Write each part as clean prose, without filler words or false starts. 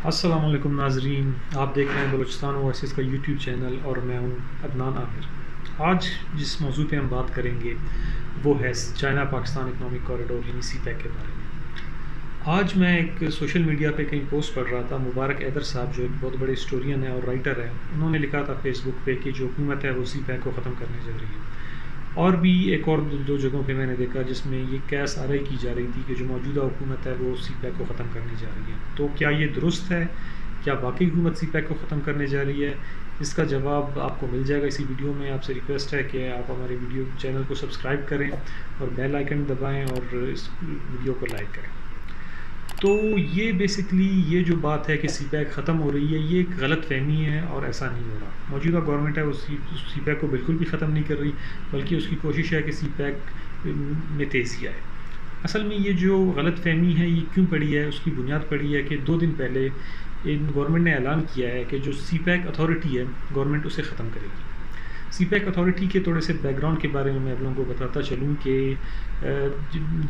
السلام علیکم ناظرین، آپ دیکھ رہے ہیں بلوچستان اوورسیز کا یوٹیوب چینل اور میں ہوں عدنان عامر۔ آج جس موضوع پہ ہم بات کریں گے وہ ہے چائنا پاکستان اکنامک کوریڈور یعنی سی پیک کے بارے میں۔ آج میں ایک سوشل میڈیا پہ کہیں پوسٹ پڑھ رہا تھا، مبارک ایدر صاحب جو ایک بہت بڑے ہسٹورین ہیں اور رائٹر ہیں، انہوں نے لکھا تھا فیس بک پہ کہ جو حکومت ہے وہ سی پیک کو ختم کرنے جا رہی ہے۔ اور بھی ایک اور دو جگہوں پہ میں نے دیکھا جس میں یہ کیس آرائی کی جا رہی تھی کہ جو موجودہ حکومت ہے وہ سی پیک کو ختم کرنے جا رہی ہے۔ تو کیا یہ درست ہے؟ کیا واقعی حکومت سی پیک کو ختم کرنے جا رہی ہے؟ اس کا جواب آپ کو مل جائے گا اسی ویڈیو میں۔ آپ سے ریکویسٹ ہے کہ آپ ہمارے ویڈیو چینل کو سبسکرائب کریں اور بیل آئیکن دبائیں اور اس ویڈیو کو لائک کریں۔ تو یہ بیسکلی یہ جو بات ہے کہ سی پیک ختم ہو رہی ہے، یہ ایک غلط فہمی ہے اور ایسا نہیں ہو رہا۔ موجودہ گورنمنٹ ہے وہ سی پیک کو بالکل بھی ختم نہیں کر رہی، بلکہ اس کی کوشش ہے کہ سی پیک میں تیزی آئے۔ اصل میں یہ جو غلط فہمی ہے یہ کیوں پڑی ہے؟ اس کی بنیاد پڑی ہے کہ 2 دن پہلے گورنمنٹ نے اعلان کیا ہے کہ جو سی پیک اتھارٹی ہے گورنمنٹ اسے ختم کرے گی۔ سی پیک اتھارٹی کے تھوڑے سے بیک گراؤنڈ کے بارے میں آپ لوگوں کو بتاتا چلوں کہ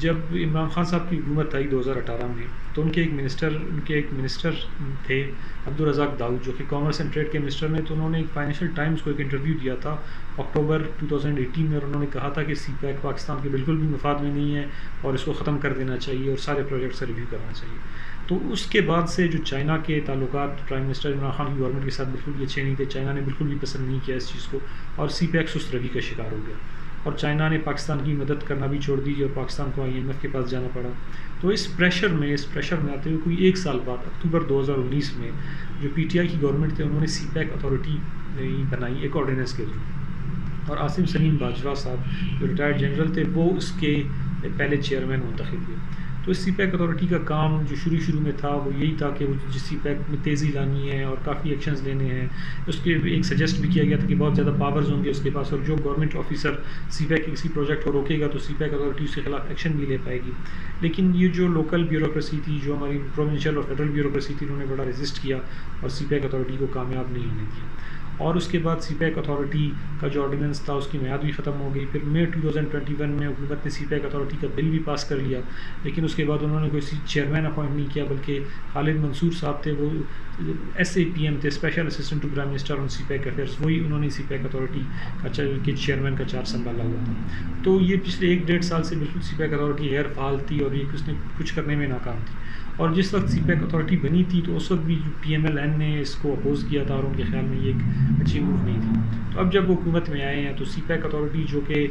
جب عمران خان صاحب کی حکومت آئی 2018 میں، تو ان کے ایک منسٹر تھے عبدالرزاق داؤد، جو کہ کامرس اینڈ ٹریڈ کے منسٹر نے، تو انہوں نے فائنینشیل ٹائمز کو ایک انٹرویو دیا تھا اکتوبر 2018 میں، اور انہوں نے کہا تھا کہ سی پیک پاکستان کے بالکل بھی مفاد میں نہیں ہے اور اس کو ختم کر دینا چاہیے اور سارے پروجیکٹس سے ریویو کرنا چاہیے۔ تو اس کے بعد سے جو چائنا کے تعلقات پرائم منسٹر عمران خان کی گورنمنٹ کے ساتھ بالکل بھی اچھے نہیں تھے۔ چائنا نے بالکل بھی پسند نہیں کیا اس چیز کو، اور سی پیک سست روی کا شکار ہو گیا، اور چائنا نے پاکستان کی مدد کرنا بھی چھوڑ دی اور پاکستان کو IMF کے پاس جانا پڑا۔ تو اس پریشر میں آتے ہوئے کوئی 1 سال بعد اکتوبر 2019 میں جو PTI کی گورنمنٹ تھے، انہوں نے سی پیک اتھارٹی بنائی ایک آرڈیننس کے تھرو، اور عاصم سلیم باجوہ صاحب جو ریٹائرڈ جنرل تھے وہ اس کے پہلے چیئرمین منتخب ہوئے۔ تو اس سی پیک اتھارٹی کا کام جو شروع میں تھا وہ یہی تھا کہ وہ جس سی پیک میں تیزی لانی ہے اور کافی ایکشنز لینے ہیں۔ اس کے ایک سجیسٹ بھی کیا گیا تھا کہ بہت زیادہ پاورز ہوں گے اس کے پاس، اور جو گورنمنٹ آفیسر سی پیک کے کسی پروجیکٹ کو روکے گا تو سی پیک اتھارٹی اس کے خلاف ایکشن بھی لے پائے گی۔ لیکن یہ جو لوکل بیوروکریسی تھی، جو ہماری پروونشل اور فیڈرل بیوروکریسی تھی، انہوں نے بڑا ریزسٹ کیا اور سی پیک اتھارٹی کو کامیاب نہیں ہونے دیا۔ اور اس کے بعد سی پیک اتھارٹی کا جو آرڈیننس تھا اس کی میعاد بھی ختم ہو گئی۔ پھر مئی 2021 میں حکومت نے سی پیک اتھارٹی کا بل بھی پاس کر لیا، لیکن اس کے بعد انہوں نے کوئی چیئرمین اپوائنٹ نہیں کیا، بلکہ خالد منصور صاحب تھے، وہ SAPM تھے، special assistant to prime minister on CPEC affairs, وہی انہوں نے سی پیک اتھارٹی کے چیئرمین کا چارج سنبھالا ہوا تھا۔ تو یہ پچھلے 1-1.5 سال سے بالکل سی پیک اتھارٹی غیر فعال تھی اور یہ اس نے کچھ کرنے میں ناکام تھی۔ اور جس وقت سی پیک اتھارٹی بنی تھی تو اس وقت بھی PMLN نے اس کو اپوز کیا تھا، اور ان کے خیال میں یہ ایک اچھی موو نہیں تھی۔ تو اب جب وہ حکومت میں آئے ہیں تو سی پیک اتھارٹی جو کہ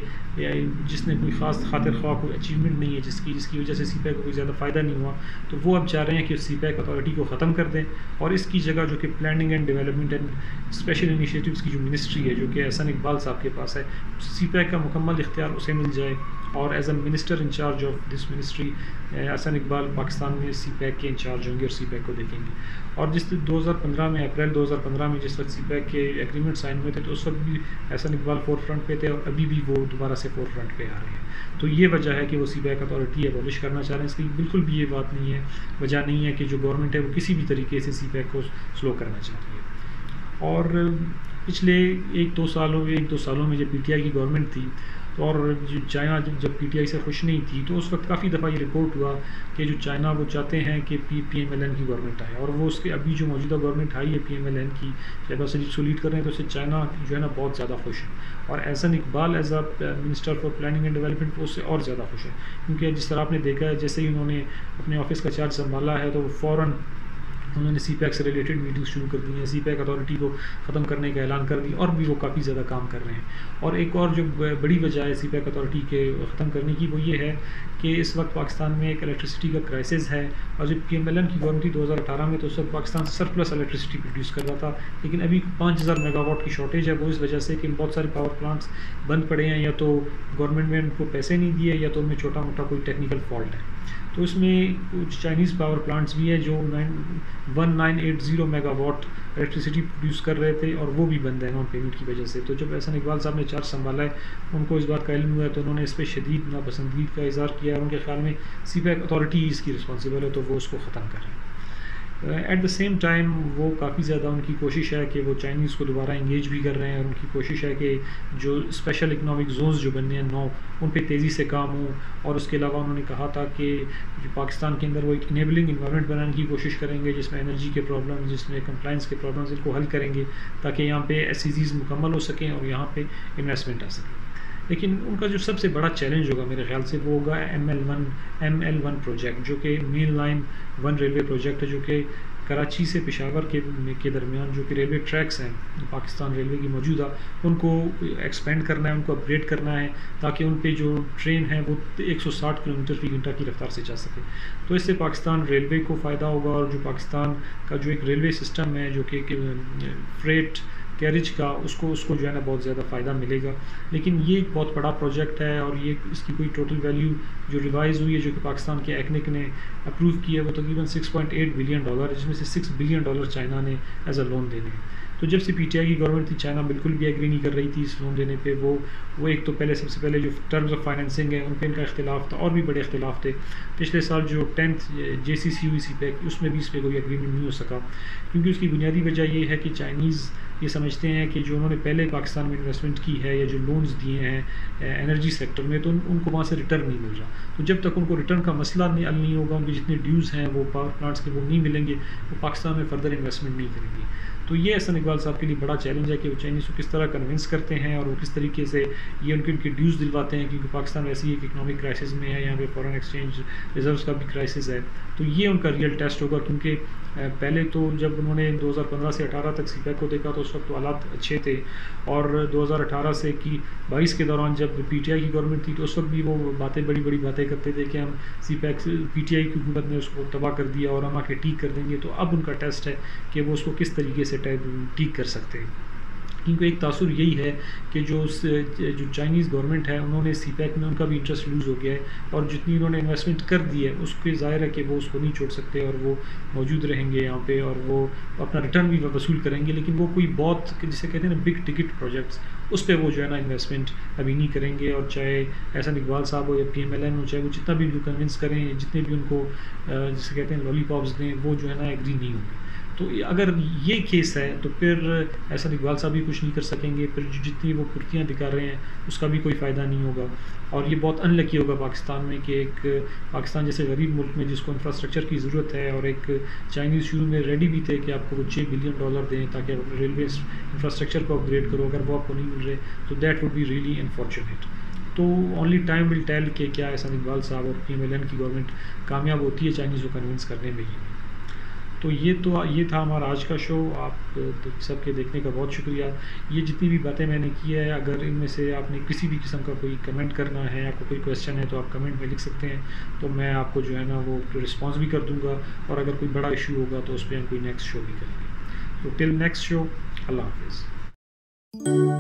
جس نے کوئی خاص خاطر خواہ کوئی اچیومنٹ نہیں ہے، جس کی وجہ سے سی پیک کو کوئی زیادہ فائدہ نہیں ہوا، تو وہ اب چاہ رہے ہیں کہ سی پیک اتھارٹی کو ختم کر دیں، اور اس کی جگہ جو کہ planning and development and special initiatives کی جو منسٹری ہے، جو کہ احسن اقبال صاحب کے پاس ہے، سی پیک کا مکمل اختیار اسے مل جائے، اور as a minister in charge of this ministry Ahsan Iqbal Pakistan میں سی پیک کے انچارج ہوں گے اور سی پیک کو دیکھیں گے۔ اور جس 2015 میں اپریل 2015 میں جس وقت سی پیک کے ایگریمنٹ سائن ہوئے تھے تو اس وقت بھی احسن اقبال فور فرنٹ پہ تھے، اور ابھی بھی وہ دوبارہ سے فور فرنٹ پہ آ رہے ہیں۔ تو یہ وجہ ہے کہ وہ سی پیک اتھارٹی ایبولش کرنا چاہ رہے ہیں۔ اس کی بالکل بھی یہ بات نہیں ہے، وجہ نہیں ہے کہ جو گورنمنٹ ہے وہ کسی بھی طریقے سے سی پیک کو سلو کرنا چاہ رہی ہے۔ اور پچھلے 1-2 سالوں میں جب PTI کی گورنمنٹ تھی، اور چائنا جب PTI سے خوش نہیں تھی، تو اس وقت کافی دفعہ یہ رپورٹ ہوا کہ جو چائنا وہ چاہتے ہیں کہ PMLN کی گورنمنٹ آئے، اور وہ اس کے ابھی جو موجودہ گورنمنٹ آئی ہے PMLN کی شہباز شریف لیڈ کر رہے ہیں، تو اس سے چائنا جو ہے نا بہت زیادہ خوش ہے، اور Ahsan Iqbal as a minister for planning and development اس سے اور زیادہ خوش ہے، کیونکہ جس طرح آپ نے دیکھا ہے جیسے ہی انہوں نے اپنے آفس کا چارج سنبھالا ہے تو وہ فوراً انہوں نے سی پیک سے ریلیٹڈ میٹنگ شروع کر دی ہیں، سی پیک اتھارٹی کو ختم کرنے کا اعلان کر دی، اور بھی وہ کافی زیادہ کام کر رہے ہیں۔ اور ایک اور جو بڑی وجہ ہے سی پیک اتھارٹی کے ختم کرنے کی، وہ یہ ہے کہ اس وقت پاکستان میں ایک الیکٹریسٹی کا کرائسس ہے، اور جب PMLN کی گورنمنٹ تھی 2018 میں تو اس وقت پاکستان سرپلس الیکٹریسٹی پروڈیوس کر رہا تھا، لیکن ابھی 5000 میگا واٹ کی شارٹیج ہے۔ وہ اس وجہ سے کہ بہت سارے پاور پلانٹس بند پڑے ہیں، یا تو گورنمنٹ نے ان کو پیسے نہیں دیے، یا تو ان میں چھوٹا موٹا کوئی ٹیکنیکل فالٹ ہے۔ تو اس میں کچھ چائنیز پاور پلانٹس بھی ہیں جو 1980 میگا واٹ الیکٹریسٹی پروڈیوس کر رہے تھے، اور وہ بھی بند ہے نان پیمنٹ کی وجہ سے۔ تو جب احسن اقبال صاحب نے چارج سنبھالا ہے، ان کو اس بات کا علم ہوا ہے، تو انہوں نے اس پہ شدید ناپسندگی کا اظہار کیا ہے، اور ان کے خیال میں سی پیک اتھارٹی اس کی رسپانسیبل ہے، تو وہ اس کو ختم کر رہے ہیں۔ ایٹ دا سیم ٹائم وہ کافی زیادہ ان کی کوشش ہے کہ وہ چائنیز کو دوبارہ انگیج بھی کر رہے ہیں، اور ان کی کوشش ہے کہ جو اسپیشل اکنامک زونز جو بننے ہیں 9 ان پہ تیزی سے کام ہوں، اور اس کے علاوہ انہوں نے کہا تھا کہ پاکستان کے اندر وہ ایک انیبلنگ انوائرمنٹ بنانے کی کوشش کریں گے، جس میں انرجی کے پرابلمز، جس میں کمپلائنس کے پرابلمز، ان کو حل کریں گے تاکہ یہاں پہ SEZs مکمل ہو سکیں اور یہاں پہ انویسٹمنٹ آ سکے۔ لیکن ان کا جو سب سے بڑا چیلنج ہوگا میرے خیال سے وہ ہوگا ML1 پروجیکٹ، جو کہ مین لائن 1 ریلوے پروجیکٹ ہے، جو کہ کراچی سے پشاور کے درمیان جو کہ ریلوے ٹریکس ہیں پاکستان ریلوے کی موجودہ، ان کو ایکسپینڈ کرنا ہے، ان کو اپگریڈ کرنا ہے تاکہ ان پہ جو ٹرین ہے وہ 160 کلومیٹر فی گھنٹہ کی رفتار سے جا سکے۔ تو اس سے پاکستان ریلوے کو فائدہ ہوگا، اور جو پاکستان کا جو ایک ریلوے سسٹم ہے جو کہ فریٹ کیریج کا، اس کو جو ہے نا بہت زیادہ فائدہ ملے گا۔ لیکن یہ ایک بہت بڑا پروجیکٹ ہے، اور یہ اس کی کوئی ٹوٹل ویلیو جو ریوائز ہوئی ہے، جو کہ پاکستان کے ایکنک نے اپروو کی ہے، وہ تقریباً $6.8 بلین ہے، جس میں سے $6 بلین چائنا نے ایز اے لون دینے ہیں۔ تو جب سے PTI کی گورنمنٹ تھی، چائنا بالکل بھی ایگری نہیں کر رہی تھی اس لون دینے پہ۔ وہ ایک تو سب سے پہلے جو ٹرمز آف فائنینسنگ ہے ان پہ ان کا اختلاف تھا، اور بھی بڑے اختلاف تھے۔ پچھلے سال جو 10th JCC ہوئی CPEC، اس میں بھی اس پہ کوئی ایگریمنٹ نہیں ہو سکا، کیونکہ اس کی بنیادی وجہ یہ ہے کہ چائنیز یہ سمجھتے ہیں کہ جو انہوں نے پہلے پاکستان میں انویسٹمنٹ کی ہے یا جو لونز دیے ہیں انرجی سیکٹر میں، تو ان کو وہاں سے ریٹرن نہیں مل رہا۔ تو جب تک ان کو ریٹرن کا مسئلہ حل نہیں ہوگا، ان کے جتنے ڈیوز ہیں وہ پاور پلانٹس کے وہ نہیں ملیں گے، وہ پاکستان میں فردر انویسٹمنٹ نہیں کریں گے۔ تو یہ احسن اقبال صاحب کے لیے بڑا چیلنج ہے کہ وہ چائنیز کو کس طرح کنونس کرتے ہیں، اور وہ کس طریقے سے یہ ان کے ڈیوز دلواتے ہیں، کیونکہ پاکستان ویسے ہی ایک اکنامک کرائسس میں ہے، یہاں پہ فارن ایکسچینج ریزروز کا بھی کرائسس ہے۔ تو یہ ان کا ریئل ٹیسٹ ہوگا، کیونکہ پہلے تو جب انہوں نے 2015 سے 18 تک CPEC کو دیکھا تو اس وقت تو حالات اچھے تھے، اور 2018 سے 22 کے دوران جب PTI کی گورنمنٹ تھی تو اس وقت بھی وہ بڑی باتیں کرتے تھے کہ ہم PTI کی حکومت نے اس کو تباہ کر دیا اور ہم آ کے ٹھیک کر دیں گے۔ تو اب ان کا ٹیسٹ ہے کہ وہ اس کو کس طریقے سے ٹھیک کر سکتے ہیں، کیونکہ ایک تاثر یہی ہے کہ جو چائنیز گورنمنٹ ہے انہوں نے CPEC میں ان کا بھی انٹرسٹ لوز ہو گیا ہے، اور جتنی انہوں نے انویسٹمنٹ کر دی ہے اس کے ظاہر ہے کہ وہ اس کو نہیں چھوڑ سکتے، اور وہ موجود رہیں گے یہاں پہ، اور وہ اپنا ریٹرن بھی وصول کریں گے۔ لیکن وہ کوئی بہت جسے کہتے ہیں نا بگ ٹکٹ پروجیکٹس، اس پہ وہ جو ہے نا انویسٹمنٹ ابھی نہیں کریں گے، اور چاہے احسن اقبال صاحب ہو یا PMLN ہو، چاہے وہ جتنا بھی کنونس کریں، جتنے بھی ان کو جسے کہتے ہیں لالی پاپس دیں، وہ جو ہے نا ایگری نہیں ہوں گے۔ تو اگر یہ کیس ہے تو پھر احسن اقبال صاحب بھی کچھ نہیں کر سکیں گے، پھر جتنی وہ کرتیاں دکھا رہے ہیں اس کا بھی کوئی فائدہ نہیں ہوگا، اور یہ بہت ان لکی ہوگا پاکستان میں کہ ایک پاکستان جیسے غریب ملک میں جس کو انفراسٹرکچر کی ضرورت ہے، اور ایک چائنیز شروع میں ریڈی بھی تھے کہ آپ کو وہ $6 بلین دیں تاکہ آپ اپنے ریلوے انفراسٹرکچر کو اپگریڈ کرو، اگر وہ آپ کو نہیں مل رہے تو that would be really unfortunate. تو اونلی ٹائم ول ٹیل کہ کیا احسن اقبال صاحب اور PMLN کی گورنمنٹ کامیاب ہوتی ہے چائنیز کو کنونس کرنے میں۔ تو یہ تھا ہمارا آج کا شو۔ آپ سب کے دیکھنے کا بہت شکریہ۔ یہ جتنی بھی باتیں میں نے کی ہے، اگر ان میں سے آپ نے کسی بھی قسم کا کوئی کمنٹ کرنا ہے، آپ کو کوئی کویشچن ہے تو آپ کمنٹ میں لکھ سکتے ہیں، تو میں آپ کو جو ہے نا وہ رسپانس بھی کر دوں گا، اور اگر کوئی بڑا ایشو ہوگا تو اس پہ ہم کوئی نیکسٹ شو بھی کریں گے۔ تو ٹل نیکسٹ شو، اللہ حافظ۔